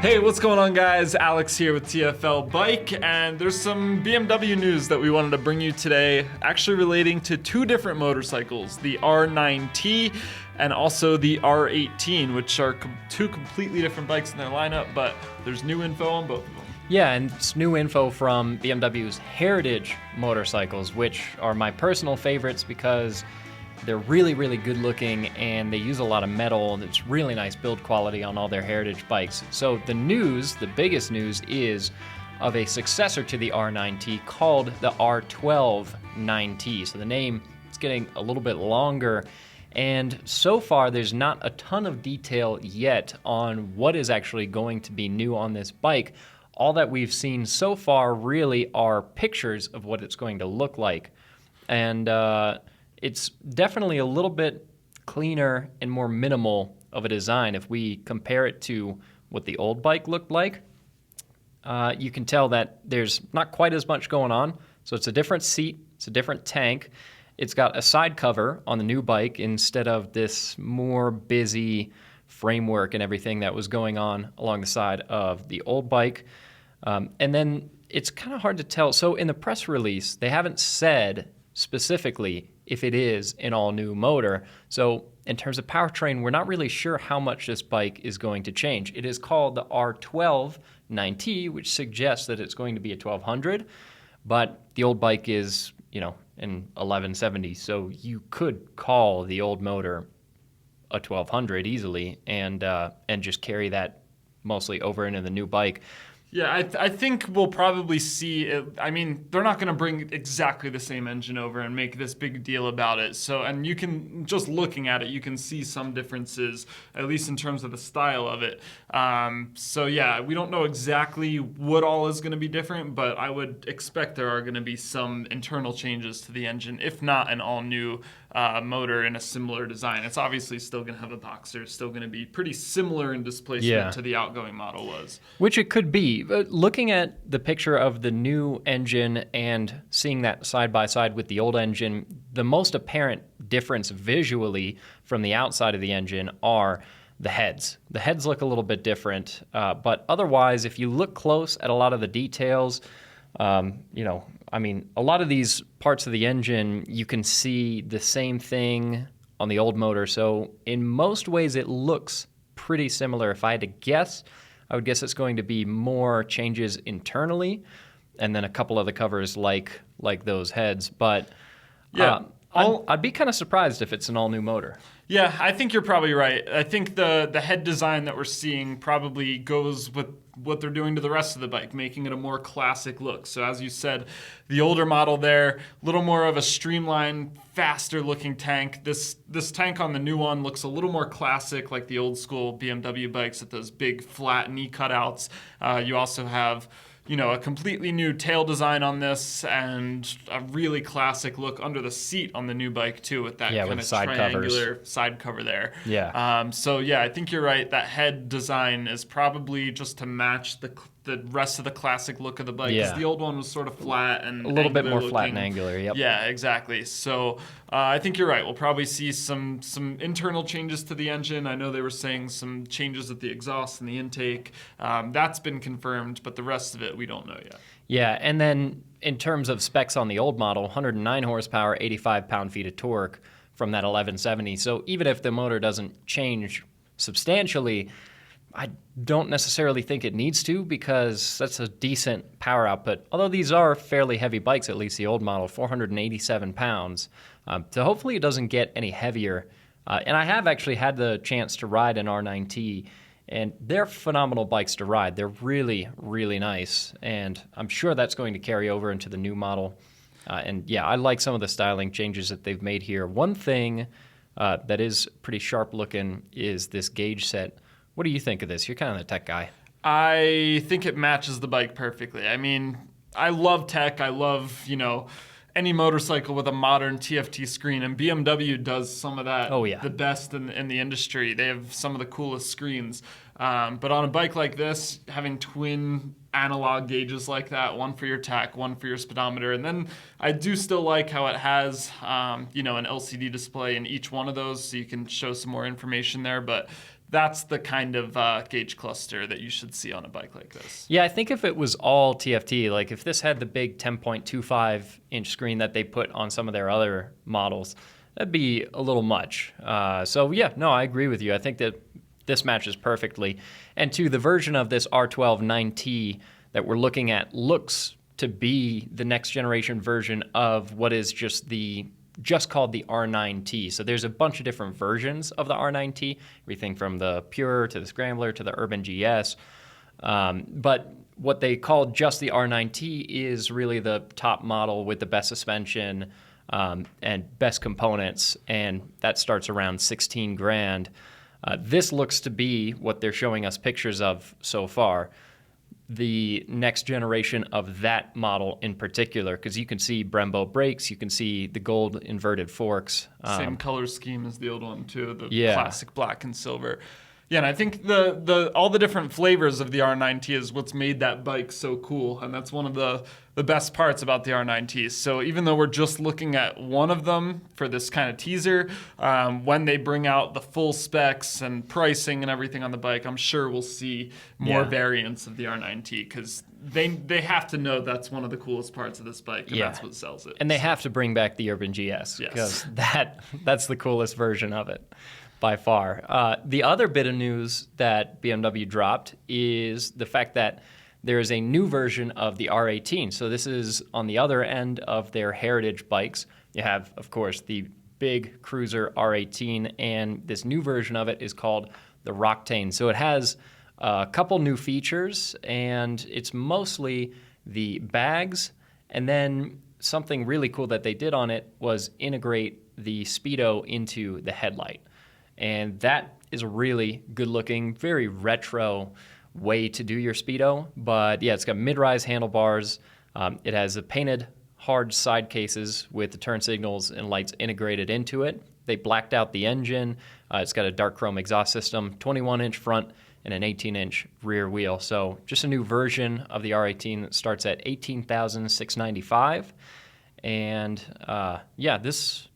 Hey, what's going on, guys? Alex here with TFL Bike, and there's some BMW news that we wanted to bring you today, actually relating to two different motorcycles, the R9T and also the R18, which are two completely different bikes in their lineup, but there's new info on both of them. Yeah, and it's new info from BMW's Heritage motorcycles, which are my personal favorites because they're really, really good looking and they use a lot of metal. It's really nice build quality on all their Heritage bikes. So the biggest news is of a successor to the R9T called the R12 nineT. So the name is getting a little bit longer. And so far, there's not a ton of detail yet on what is actually going to be new on this bike. All that we've seen so far really are pictures of what it's going to look like. And it's definitely a little bit cleaner and more minimal of a design. If we compare it to what the old bike looked like, you can tell that there's not quite as much going on. So it's a different seat, it's a different tank. It's got a side cover on the new bike instead of this more busy framework and everything that was going on along the side of the old bike. And then it's kind of hard to tell. So in the press release, they haven't said specifically if it is an all-new motor. So in terms of powertrain, we're not really sure how much this bike is going to change. It is called the R12 nineT, which suggests that it's going to be a 1200, but the old bike is, an 1170, so you could call the old motor a 1200 easily and just carry that mostly over into the new bike. Yeah, I think we'll probably see it. I mean, they're not going to bring exactly the same engine over and make this big deal about it. So, and you can, just looking at it, you can see some differences, at least in terms of the style of it. So yeah, we don't know exactly what all is going to be different, but I would expect there are going to be some internal changes to the engine, if not an all-new motor in a similar design. It's obviously still going to have a boxer. It's still going to be pretty similar in displacement to the outgoing model was. Which it could be. But looking at the picture of the new engine and seeing that side by side with the old engine, the most apparent difference visually from the outside of the engine are the heads. The heads look a little bit different, but otherwise, if you look close at a lot of the details, a lot of these parts of the engine, you can see the same thing on the old motor. So in most ways, it looks pretty similar. If I had to guess, I would guess it's going to be more changes internally and then a couple of the covers like those heads. But I'd be kind of surprised if it's an all-new motor. Yeah, I think you're probably right. I think the head design that we're seeing probably goes with what they're doing to the rest of the bike, making it a more classic look. So as you said, the older model there, a little more of a streamlined, faster looking tank. This tank on the new one looks a little more classic, like the old school BMW bikes with those big flat knee cutouts. You also have a completely new tail design on this and a really classic look under the seat on the new bike too, with that kind of triangular side cover there. Yeah. I think you're right. That head design is probably just to match the rest of the classic look of the bike. Because the old one was sort of flat and a little bit more looking. Flat and angular. Yep. Yeah, exactly. So I think you're right. We'll probably see some internal changes to the engine. I know they were saying some changes at the exhaust and the intake. That's been confirmed, but the rest of it we don't know yet. Yeah, and then in terms of specs on the old model, 109 horsepower, 85 pound-feet of torque from that 1170. So even if the motor doesn't change substantially, I don't necessarily think it needs to because that's a decent power output. Although these are fairly heavy bikes, at least the old model, 487 pounds. So hopefully it doesn't get any heavier. And I have actually had the chance to ride an R9T, and they're phenomenal bikes to ride. They're really, really nice, and I'm sure that's going to carry over into the new model. I like some of the styling changes that they've made here. One thing that is pretty sharp looking is this gauge set. What do you think of this? You're kind of the tech guy. I think it matches the bike perfectly. I mean, I love tech. I love, any motorcycle with a modern TFT screen, and BMW does some of that the best in the industry. They have some of the coolest screens. But on a bike like this, having twin analog gauges like that, one for your tach, one for your speedometer, and then I do still like how it has an LCD display in each one of those, so you can show some more information there. But that's the kind of gauge cluster that you should see on a bike like this. Yeah, I think if it was all TFT, like if this had the big 10.25 inch screen that they put on some of their other models, that'd be a little much. So yeah, no, I agree with you. I think that this matches perfectly. And to the version of this R12 nineT that we're looking at looks to be the next generation version of what is just called the R9T. So there's a bunch of different versions of the R9T, everything from the Pure to the Scrambler to the Urban GS. But what they call just the R9T is really the top model with the best suspension and best components, and that starts around 16 grand. This looks to be what they're showing us pictures of so far, the next generation of that model in particular, because you can see Brembo brakes, you can see the gold inverted forks. Same color scheme as the old one too, the Yeah. classic black and silver. Yeah, and I think the all the different flavors of the R9T is what's made that bike so cool, and that's one of the best parts about the R9T. So even though we're just looking at one of them for this kind of teaser, when they bring out the full specs and pricing and everything on the bike, I'm sure we'll see more variants of the R9T, because they have to know that's one of the coolest parts of this bike, and that's what sells it. And they have to bring back the Urban GS, because that's the coolest version of it by far. The other bit of news that BMW dropped is the fact that there is a new version of the R18. So this is on the other end of their heritage bikes. You have, of course, the big cruiser R18, and this new version of it is called the Roctane. So it has a couple new features, and it's mostly the bags, and then something really cool that they did on it was integrate the speedo into the headlight. And that is a really good looking, very retro way to do your speedo. But yeah, it's got mid-rise handlebars. It has the painted hard side cases with the turn signals and lights integrated into it. They blacked out the engine. It's got a dark chrome exhaust system, 21-inch front and an 18-inch rear wheel. So just a new version of the R18 that starts at $18,695. And yeah, this,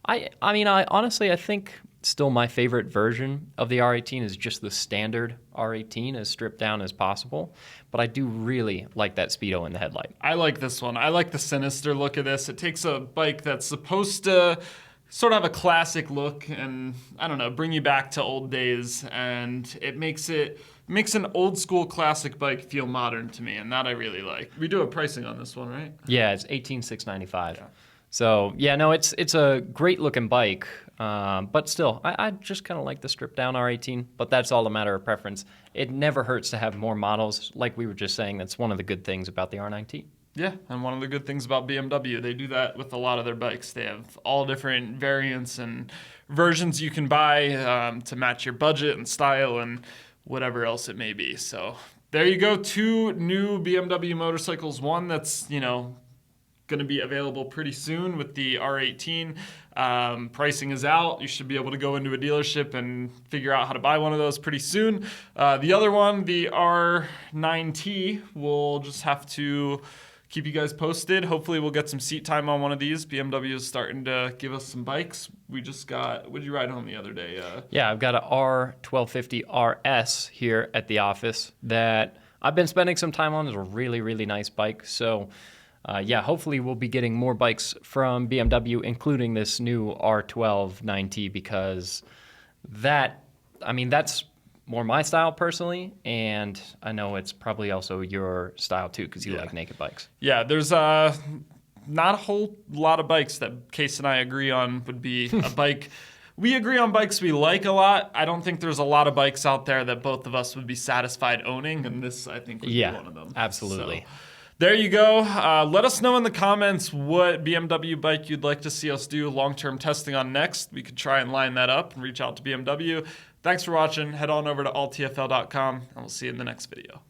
I honestly, I think still my favorite version of the R18 is just the standard R18, as stripped down as possible. But I do really like that speedo in the headlight. I like this one. I like the sinister look of this. It takes a bike that's supposed to sort of have a classic look and, I don't know, bring you back to old days, and it makes an old school classic bike feel modern to me, and that I really like. We do have pricing on this one, right? Yeah, it's $18,695. Yeah. So yeah, no, it's a great looking bike, but still, I just kind of like the stripped down R18, but that's all a matter of preference. It never hurts to have more models, like we were just saying. That's one of the good things about the R9T. Yeah, and one of the good things about BMW, they do that with a lot of their bikes. They have all different variants and versions you can buy to match your budget and style and whatever else it may be. So there you go, 2 new BMW motorcycles. One that's, going to be available pretty soon with the R18. Pricing is out. You should be able to go into a dealership and figure out how to buy one of those pretty soon. The other one, the R9T, we'll just have to keep you guys posted. Hopefully we'll get some seat time on one of these. BMW is starting to give us some bikes. We just got, what did you ride home the other day? Yeah, I've got an R1250 RS here at the office that I've been spending some time on. It's a really, really nice bike. So yeah, hopefully we'll be getting more bikes from BMW, including this new R12 nineT, because that's more my style personally, and I know it's probably also your style too, because you like naked bikes. Yeah, there's not a whole lot of bikes that Kase and I agree on would be a bike. We agree on bikes we like a lot. I don't think there's a lot of bikes out there that both of us would be satisfied owning, and this, I think, would be one of them. Absolutely. So, there you go. Let us know in the comments what BMW bike you'd like to see us do long-term testing on next. We could try and line that up and reach out to BMW. Thanks for watching. Head on over to alltfl.com, and we'll see you in the next video.